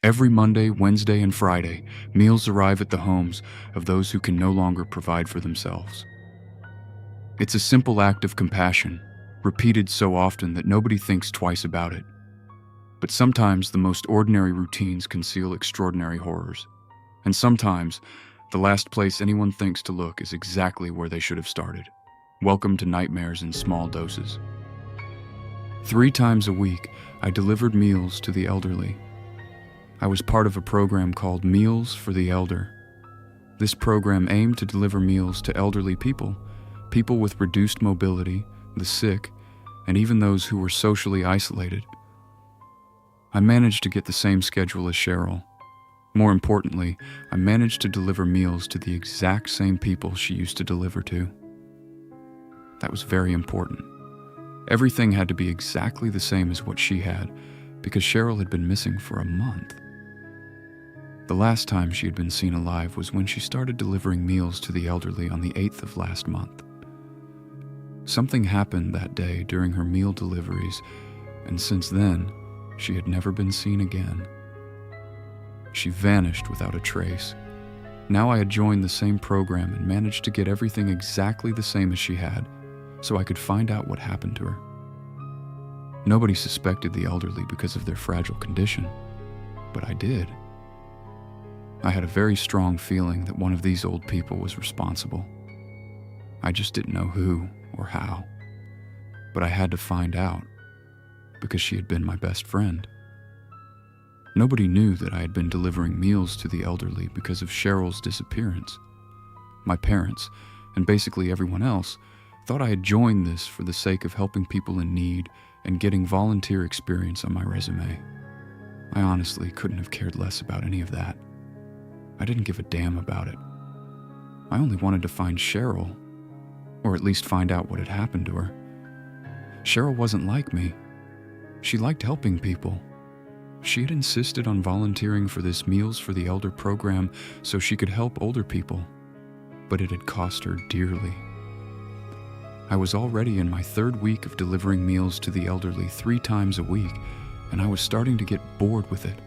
Every Monday, Wednesday, and Friday, meals arrive at the homes of those who can no longer provide for themselves. It's a simple act of compassion, repeated so often that nobody thinks twice about it. But sometimes the most ordinary routines conceal extraordinary horrors. And sometimes, the last place anyone thinks to look is exactly where they should have started. Welcome to nightmares in small doses. 3 times a week, I delivered meals to the elderly. I was part of a program called Meals for the Elder. This program aimed to deliver meals to elderly people, people with reduced mobility, the sick, and even those who were socially isolated. I managed to get the same schedule as Cheryl. More importantly, I managed to deliver meals to the exact same people she used to deliver to. That was very important. Everything had to be exactly the same as what she had, because Cheryl had been missing for a month. The last time she had been seen alive was when she started delivering meals to the elderly on the 8th of last month. Something happened that day during her meal deliveries, and since then, she had never been seen again. She vanished without a trace. Now I had joined the same program and managed to get everything exactly the same as she had, so I could find out what happened to her. Nobody suspected the elderly because of their fragile condition, but I did. I had a very strong feeling that one of these old people was responsible. I just didn't know who or how, but I had to find out because she had been my best friend. Nobody knew that I had been delivering meals to the elderly because of Cheryl's disappearance. My parents, and basically everyone else, thought I had joined this for the sake of helping people in need and getting volunteer experience on my resume. I honestly couldn't have cared less about any of that. I didn't give a damn about it. I only wanted to find Cheryl, or at least find out what had happened to her. Cheryl wasn't like me. She liked helping people. She had insisted on volunteering for this Meals for the Elder program so she could help older people, but it had cost her dearly. I was already in my 3rd week of delivering meals to the elderly 3 times a week, and I was starting to get bored with it.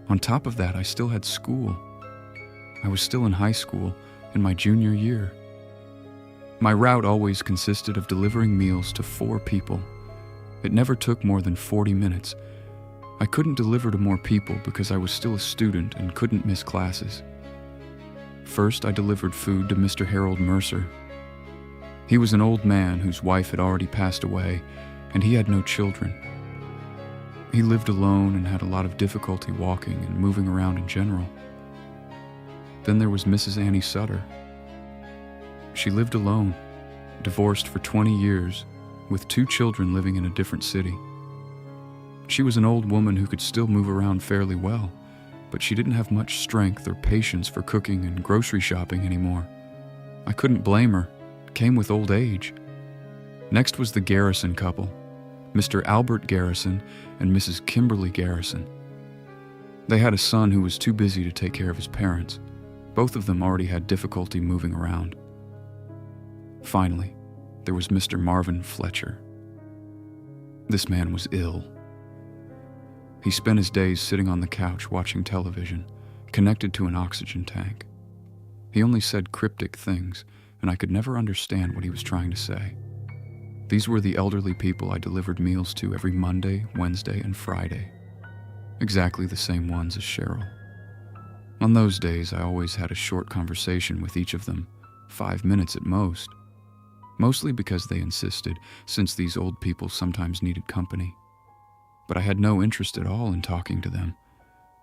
On top of that, I still had school. I was still in high school, in my junior year. My route always consisted of delivering meals to 4 people. It never took more than 40 minutes. I couldn't deliver to more people because I was still a student and couldn't miss classes. First, I delivered food to Mr. Harold Mercer. He was an old man whose wife had already passed away, and he had no children. He lived alone and had a lot of difficulty walking and moving around in general. Then there was Mrs. Annie Sutter. She lived alone, divorced for 20 years, with 2 children living in a different city. She was an old woman who could still move around fairly well, but she didn't have much strength or patience for cooking and grocery shopping anymore. I couldn't blame her. It came with old age. Next was the Garrison couple, Mr. Albert Garrison and Mrs. Kimberly Garrison. They had a son who was too busy to take care of his parents. Both of them already had difficulty moving around. Finally, there was Mr. Marvin Fletcher. This man was ill. He spent his days sitting on the couch watching television, connected to an oxygen tank. He only said cryptic things, and I could never understand what he was trying to say. These were the elderly people I delivered meals to every Monday, Wednesday, and Friday. Exactly the same ones as Cheryl. On those days, I always had a short conversation with each of them, 5 minutes at most. Mostly because they insisted, since these old people sometimes needed company. But I had no interest at all in talking to them.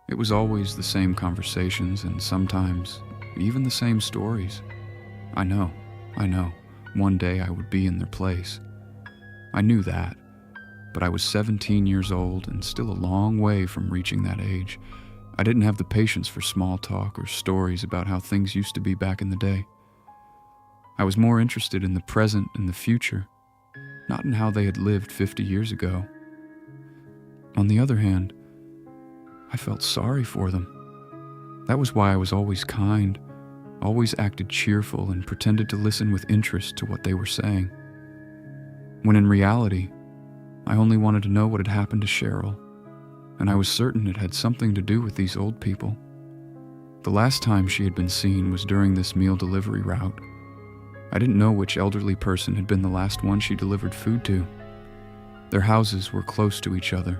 It was always the same conversations and sometimes even the same stories. I know. One day I would be in their place. I knew that, but I was 17 years old and still a long way from reaching that age. I didn't have the patience for small talk or stories about how things used to be back in the day. I was more interested in the present and the future, not in how they had lived 50 years ago. On the other hand, I felt sorry for them. That was why I was always kind, always acted cheerful and pretended to listen with interest to what they were saying. When in reality, I only wanted to know what had happened to Cheryl, and I was certain it had something to do with these old people. The last time she had been seen was during this meal delivery route. I didn't know which elderly person had been the last one she delivered food to. Their houses were close to each other.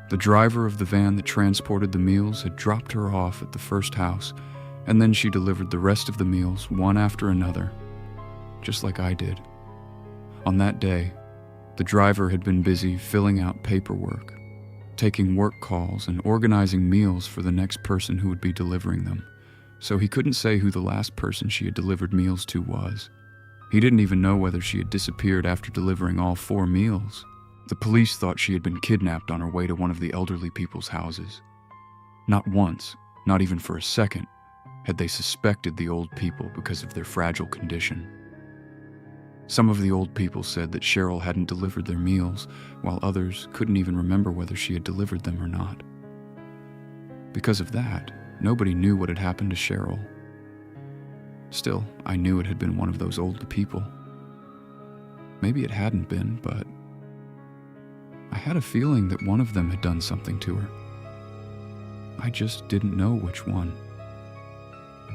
The driver of the van that transported the meals had dropped her off at the first house, and then she delivered the rest of the meals one after another, just like I did. On that day, the driver had been busy filling out paperwork, taking work calls, and organizing meals for the next person who would be delivering them, so he couldn't say who the last person she had delivered meals to was. He didn't even know whether she had disappeared after delivering all 4 meals. The police thought she had been kidnapped on her way to one of the elderly people's houses. Not once, not even for a second, had they suspected the old people because of their fragile condition. Some of the old people said that Cheryl hadn't delivered their meals, while others couldn't even remember whether she had delivered them or not. Because of that, nobody knew what had happened to Cheryl. Still, I knew it had been one of those old people. Maybe it hadn't been, but I had a feeling that one of them had done something to her. I just didn't know which one.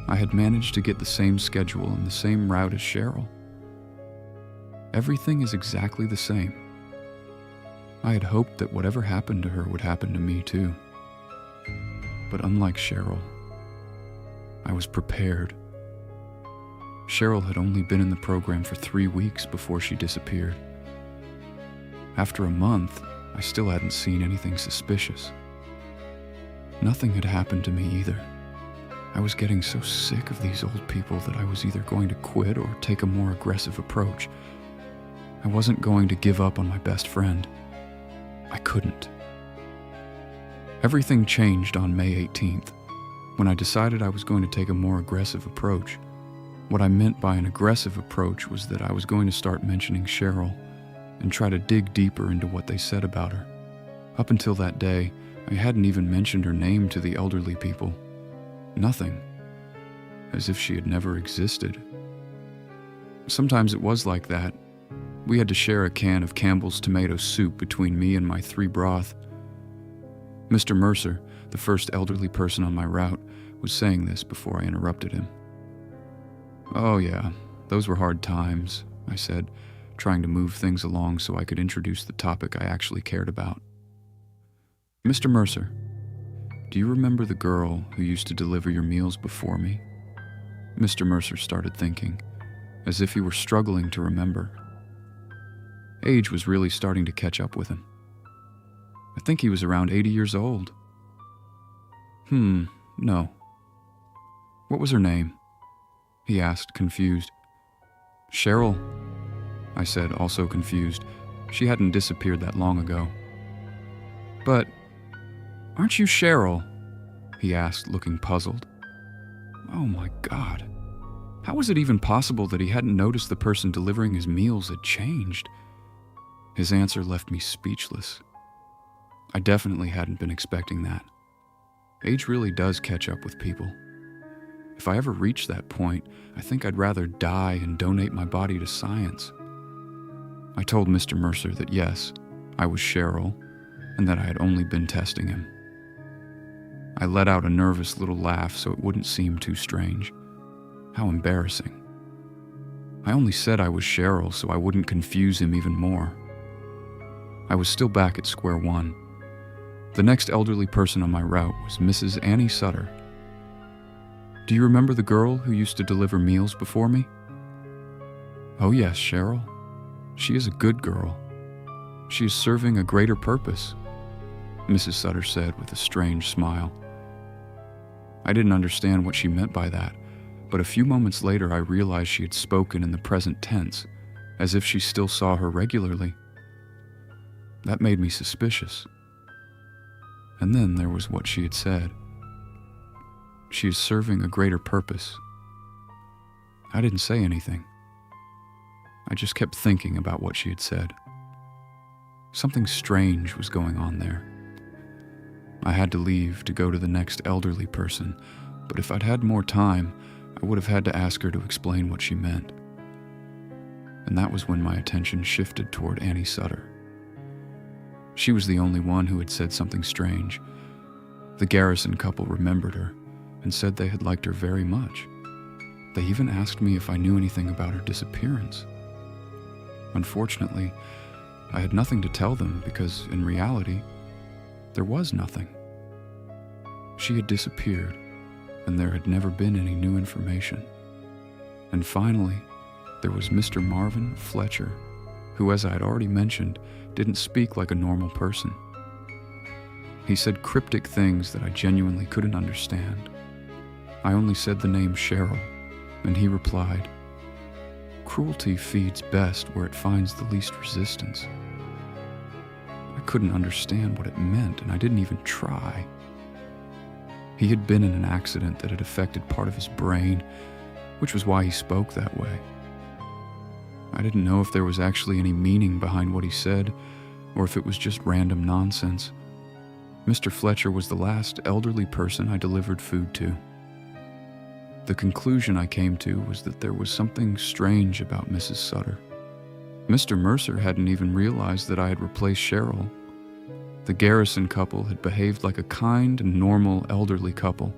I had managed to get the same schedule and the same route as Cheryl. Everything is exactly the same. I had hoped that whatever happened to her would happen to me too. But unlike Cheryl, I was prepared. Cheryl had only been in the program for 3 weeks before she disappeared. After a month, I still hadn't seen anything suspicious. Nothing had happened to me either. I was getting so sick of these old people that I was either going to quit or take a more aggressive approach. I wasn't going to give up on my best friend. I couldn't. Everything changed on May 18th, when I decided I was going to take a more aggressive approach. What I meant by an aggressive approach was that I was going to start mentioning Cheryl and try to dig deeper into what they said about her. Up until that day, I hadn't even mentioned her name to the elderly people. Nothing. As if she had never existed. Sometimes it was like that. We had to share a can of Campbell's tomato soup between me and my 3 broth. Mr. Mercer, the first elderly person on my route, was saying this before I interrupted him. "Oh yeah, those were hard times," I said, trying to move things along so I could introduce the topic I actually cared about. "Mr. Mercer, do you remember the girl who used to deliver your meals before me?" Mr. Mercer started thinking, as if he were struggling to remember. Age was really starting to catch up with him. I think he was around 80 years old. No. What was her name?" he asked, confused. "Cheryl," I said, also confused. She hadn't disappeared that long ago. "But aren't you Cheryl?" he asked, looking puzzled. Oh my God. How was it even possible that he hadn't noticed the person delivering his meals had changed? His answer left me speechless. I definitely hadn't been expecting that. Age really does catch up with people. If I ever reach that point, I think I'd rather die and donate my body to science. I told Mr. Mercer that yes, I was Cheryl, and that I had only been testing him. I let out a nervous little laugh so it wouldn't seem too strange. How embarrassing. I only said I was Cheryl so I wouldn't confuse him even more. I was still back at square one. The next elderly person on my route was Mrs. Annie Sutter. "Do you remember the girl who used to deliver meals before me?" "Oh yes, Cheryl. She is a good girl. She is serving a greater purpose," Mrs. Sutter said with a strange smile. I didn't understand what she meant by that, but a few moments later I realized she had spoken in the present tense, as if she still saw her regularly. That made me suspicious. And then there was what she had said. She is serving a greater purpose. I didn't say anything. I just kept thinking about what she had said. Something strange was going on there. I had to leave to go to the next elderly person, but if I'd had more time, I would have had to ask her to explain what she meant. And that was when my attention shifted toward Annie Sutter. She was the only one who had said something strange. The Garrison couple remembered her and said they had liked her very much. They even asked me if I knew anything about her disappearance. Unfortunately, I had nothing to tell them because, in reality, there was nothing. She had disappeared, and there had never been any new information. And finally, there was Mr. Marvin Fletcher, who, as I had already mentioned, didn't speak like a normal person. He said cryptic things that I genuinely couldn't understand. I only said the name Cheryl, and he replied, "Cruelty feeds best where it finds the least resistance." I couldn't understand what it meant, and I didn't even try. He had been in an accident that had affected part of his brain, which was why he spoke that way. I didn't know if there was actually any meaning behind what he said, or if it was just random nonsense. Mr. Fletcher was the last elderly person I delivered food to. The conclusion I came to was that there was something strange about Mrs. Sutter. Mr. Mercer hadn't even realized that I had replaced Cheryl. The Garrison couple had behaved like a kind and normal elderly couple.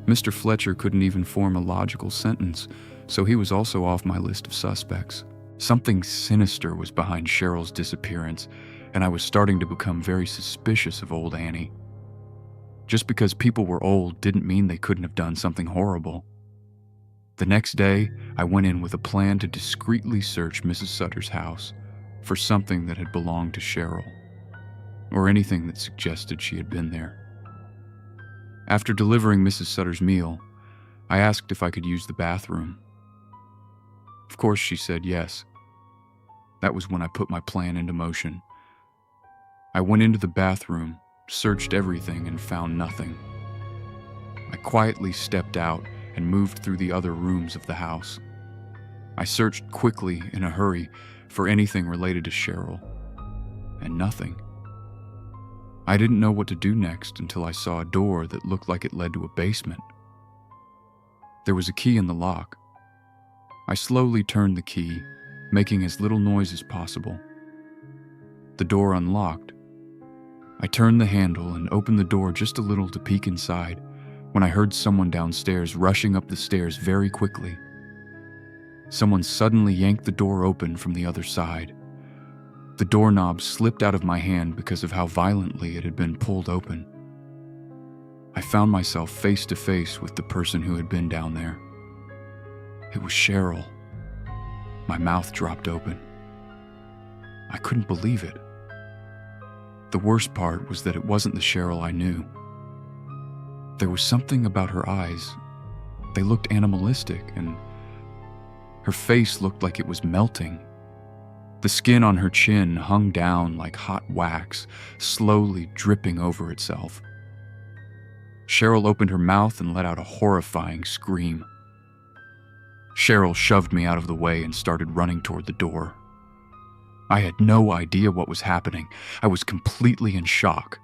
Mr. Fletcher couldn't even form a logical sentence, so he was also off my list of suspects. Something sinister was behind Cheryl's disappearance, and I was starting to become very suspicious of old Annie. Just because people were old didn't mean they couldn't have done something horrible. The next day, I went in with a plan to discreetly search Mrs. Sutter's house for something that had belonged to Cheryl, or anything that suggested she had been there. After delivering Mrs. Sutter's meal, I asked if I could use the bathroom. Of course, she said yes. That was when I put my plan into motion. I went into the bathroom, searched everything, and found nothing. I quietly stepped out and moved through the other rooms of the house. I searched quickly, in a hurry, for anything related to Cheryl, and nothing. I didn't know what to do next until I saw a door that looked like it led to a basement. There was a key in the lock. I slowly turned the key, making as little noise as possible. The door unlocked. I turned the handle and opened the door just a little to peek inside when I heard someone downstairs rushing up the stairs very quickly. Someone suddenly yanked the door open from the other side. The doorknob slipped out of my hand because of how violently it had been pulled open. I found myself face to face with the person who had been down there. It was Cheryl. My mouth dropped open. I couldn't believe it. The worst part was that it wasn't the Cheryl I knew. There was something about her eyes. They looked animalistic, and her face looked like it was melting. The skin on her chin hung down like hot wax, slowly dripping over itself. Cheryl opened her mouth and let out a horrifying scream. Cheryl shoved me out of the way and started running toward the door. I had no idea what was happening. I was completely in shock.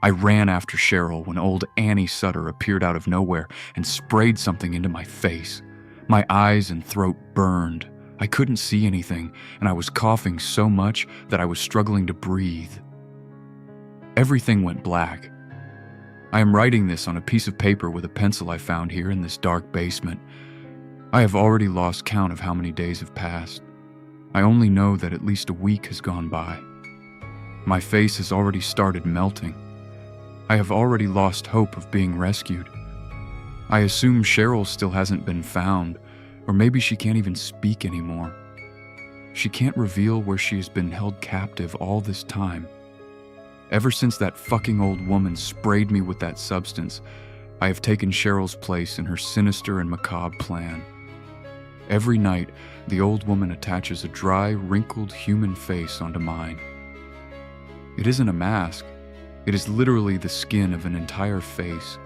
I ran after Cheryl when old Annie Sutter appeared out of nowhere and sprayed something into my face. My eyes and throat burned. I couldn't see anything, and I was coughing so much that I was struggling to breathe. Everything went black. I am writing this on a piece of paper with a pencil I found here in this dark basement. I have already lost count of how many days have passed. I only know that at least a week has gone by. My face has already started melting. I have already lost hope of being rescued. I assume Cheryl still hasn't been found, or maybe she can't even speak anymore. She can't reveal where she has been held captive all this time. Ever since that fucking old woman sprayed me with that substance, I have taken Cheryl's place in her sinister and macabre plan. Every night, the old woman attaches a dry, wrinkled human face onto mine. It isn't a mask. It is literally the skin of an entire face,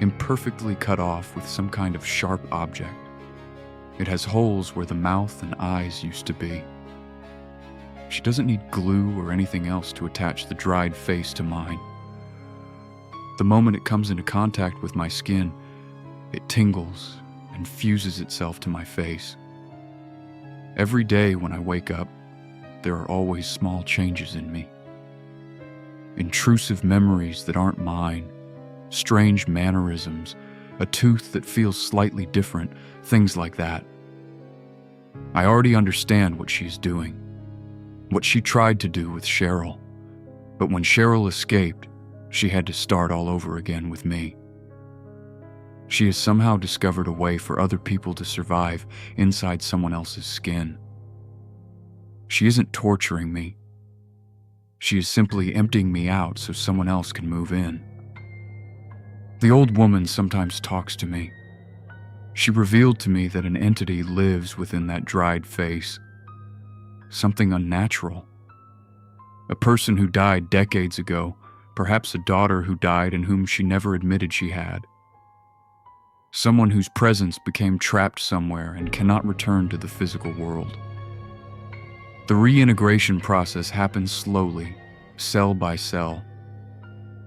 imperfectly cut off with some kind of sharp object. It has holes where the mouth and eyes used to be. She doesn't need glue or anything else to attach the dried face to mine. The moment it comes into contact with my skin, it tingles and fuses itself to my face. Every day when I wake up, there are always small changes in me. intrusive memories that aren't mine, strange mannerisms, a tooth that feels slightly different, things like that. I already understand what she's doing, what she tried to do with Cheryl. But when Cheryl escaped, she had to start all over again with me. She has somehow discovered a way for other people to survive inside someone else's skin. She isn't torturing me. She is simply emptying me out so someone else can move in. The old woman sometimes talks to me. She revealed to me that an entity lives within that dried face. Something unnatural. A person who died decades ago, perhaps a daughter who died and whom she never admitted she had. Someone whose presence became trapped somewhere and cannot return to the physical world. The reintegration process happens slowly, cell by cell.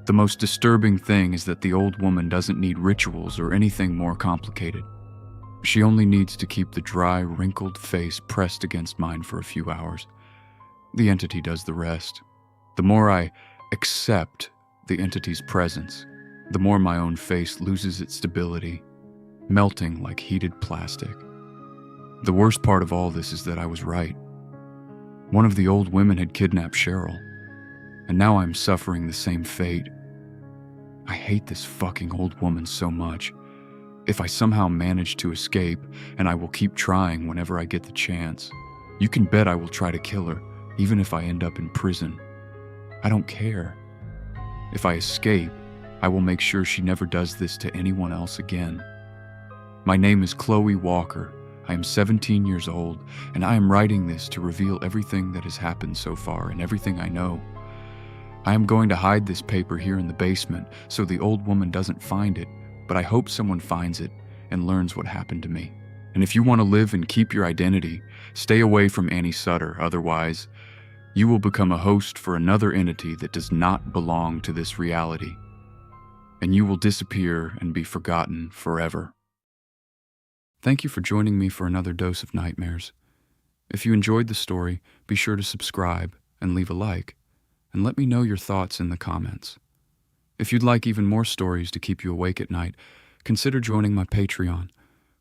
The most disturbing thing is that the old woman doesn't need rituals or anything more complicated. She only needs to keep the dry, wrinkled face pressed against mine for a few hours. The entity does the rest. The more I accept the entity's presence, the more my own face loses its stability, melting like heated plastic. The worst part of all this is that I was right. One of the old women had kidnapped Cheryl, and now I'm suffering the same fate. I hate this fucking old woman so much. If I somehow manage to escape, and I will keep trying whenever I get the chance, you can bet I will try to kill her, even if I end up in prison. I don't care. If I escape, I will make sure she never does this to anyone else again. My name is Chloe Walker. I am 17 years old, and I am writing this to reveal everything that has happened so far and everything I know. I am going to hide this paper here in the basement so the old woman doesn't find it, but I hope someone finds it and learns what happened to me. And if you want to live and keep your identity, stay away from Annie Sutter, otherwise, you will become a host for another entity that does not belong to this reality, and you will disappear and be forgotten forever. Thank you for joining me for another dose of nightmares. If you enjoyed the story, be sure to subscribe and leave a like, and let me know your thoughts in the comments. If you'd like even more stories to keep you awake at night, consider joining my Patreon,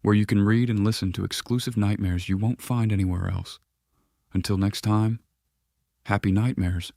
where you can read and listen to exclusive nightmares you won't find anywhere else. Until next time, happy nightmares.